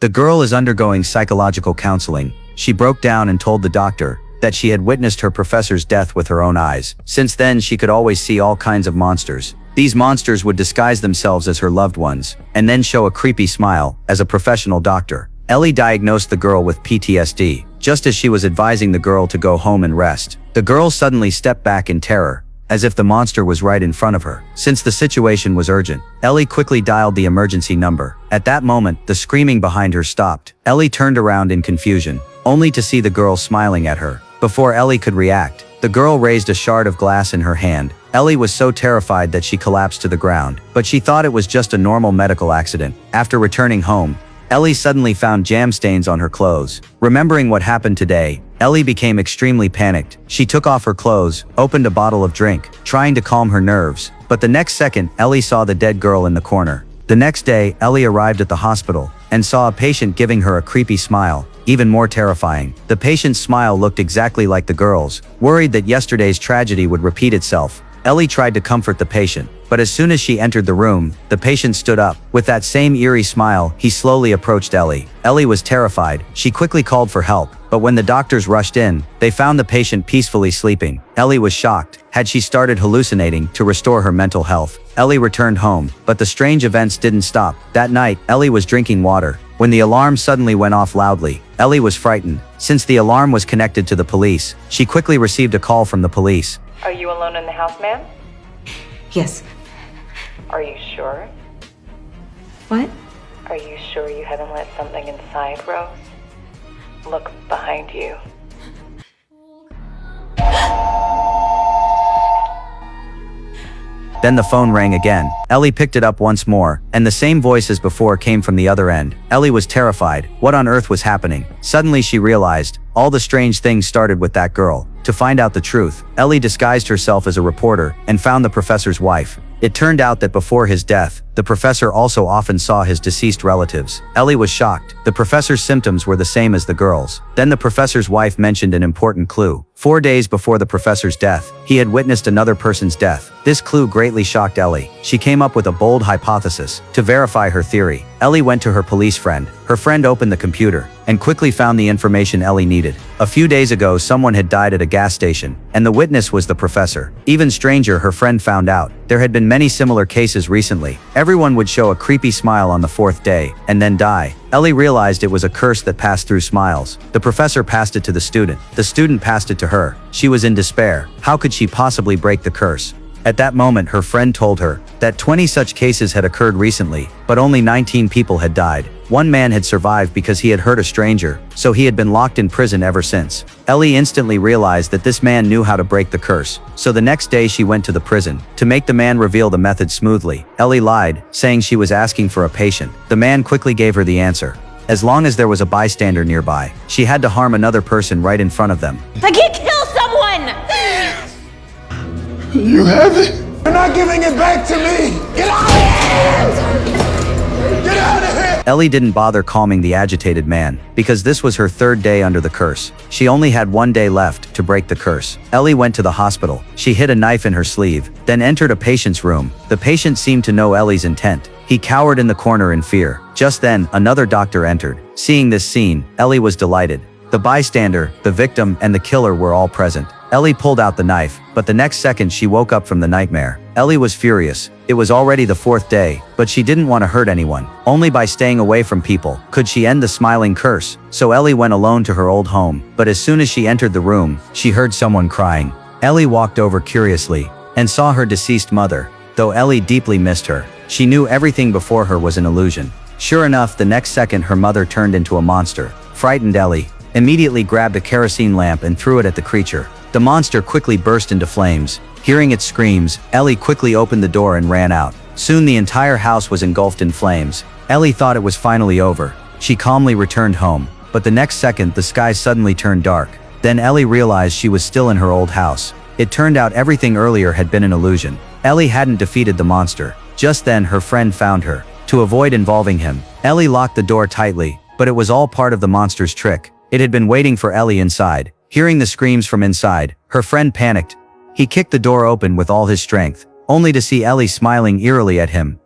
The girl is undergoing psychological counseling. She broke down and told the doctor that she had witnessed her professor's death with her own eyes. Since then, she could always see all kinds of monsters. These monsters would disguise themselves as her loved ones, and then show a creepy smile. As a professional doctor, Ellie diagnosed the girl with PTSD. Just as she was advising the girl to go home and rest, the girl suddenly stepped back in terror, as if the monster was right in front of her. Since the situation was urgent, Ellie quickly dialed the emergency number. At that moment, the screaming behind her stopped. Ellie turned around in confusion, only to see the girl smiling at her. Before Ellie could react, the girl raised a shard of glass in her hand. Ellie was so terrified that she collapsed to the ground, but she thought it was just a normal medical accident. After returning home, Ellie suddenly found jam stains on her clothes. Remembering what happened today, Ellie became extremely panicked. She took off her clothes, opened a bottle of drink, trying to calm her nerves. But the next second, Ellie saw the dead girl in the corner. The next day, Ellie arrived at the hospital and saw a patient giving her a creepy smile. Even more terrifying, the patient's smile looked exactly like the girl's. Worried that yesterday's tragedy would repeat itself, Ellie tried to comfort the patient, but as soon as she entered the room, the patient stood up. With that same eerie smile, he slowly approached Ellie. Ellie was terrified. She quickly called for help, but when the doctors rushed in, they found the patient peacefully sleeping. Ellie was shocked. Had she started hallucinating to restore her mental health? Ellie returned home, but the strange events didn't stop. That night, Ellie was drinking water when the alarm suddenly went off loudly. Ellie was frightened. Since the alarm was connected to the police, she quickly received a call from the police. Are you alone in the house, ma'am? Yes. Are you sure? What? Are you sure you haven't let something inside, Rose? Look behind you. Then the phone rang again. Ellie picked it up once more, and the same voice as before came from the other end. Ellie was terrified. What on earth was happening? Suddenly she realized, all the strange things started with that girl. To find out the truth, Ellie disguised herself as a reporter and found the professor's wife. It turned out that before his death, the professor also often saw his deceased relatives. Ellie was shocked. The professor's symptoms were the same as the girl's. Then the professor's wife mentioned an important clue. 4 days before the professor's death, he had witnessed another person's death. This clue greatly shocked Ellie. She came up with a bold hypothesis to verify her theory. Ellie went to her police friend. Her friend opened the computer and quickly found the information Ellie needed. A few days ago, someone had died at a gas station, and the witness was the professor. Even stranger, her friend found out there had been many similar cases recently. Everyone would show a creepy smile on the 4th day and then die. Ellie realized it was a curse that passed through smiles. The professor passed it to the student. The student passed it to her. She was in despair. How could she possibly break the curse? At that moment, her friend told her that 20 such cases had occurred recently, but only 19 people had died. One man had survived because he had hurt a stranger, so he had been locked in prison ever since. Ellie instantly realized that this man knew how to break the curse, so the next day she went to the prison to make the man reveal the method smoothly. Ellie lied, saying she was asking for a patient. The man quickly gave her the answer. As long as there was a bystander nearby, she had to harm another person right in front of them. I can't kill someone! You have it. You're not giving it back to me. Get out of here! Get out of here! Ellie didn't bother calming the agitated man, because this was her 3rd day under the curse. She only had 1 day left to break the curse. Ellie went to the hospital. She hid a knife in her sleeve, then entered a patient's room. The patient seemed to know Ellie's intent. He cowered in the corner in fear. Just then, another doctor entered. Seeing this scene, Ellie was delighted. The bystander, the victim, and the killer were all present. Ellie pulled out the knife, but the next second she woke up from the nightmare. Ellie was furious. It was already the 4th day, but she didn't want to hurt anyone. Only by staying away from people could she end the smiling curse. So Ellie went alone to her old home, but as soon as she entered the room, she heard someone crying. Ellie walked over curiously and saw her deceased mother. Though Ellie deeply missed her, she knew everything before her was an illusion. Sure enough, the next second her mother turned into a monster. Frightened Ellie immediately grabbed a kerosene lamp and threw it at the creature. The monster quickly burst into flames. Hearing its screams, Ellie quickly opened the door and ran out. Soon the entire house was engulfed in flames. Ellie thought it was finally over. She calmly returned home, but the next second the sky suddenly turned dark. Then Ellie realized she was still in her old house. It turned out everything earlier had been an illusion. Ellie hadn't defeated the monster. Just then her friend found her. To avoid involving him, Ellie locked the door tightly, but it was all part of the monster's trick. It had been waiting for Ellie inside. Hearing the screams from inside, her friend panicked. He kicked the door open with all his strength, only to see Ellie smiling eerily at him.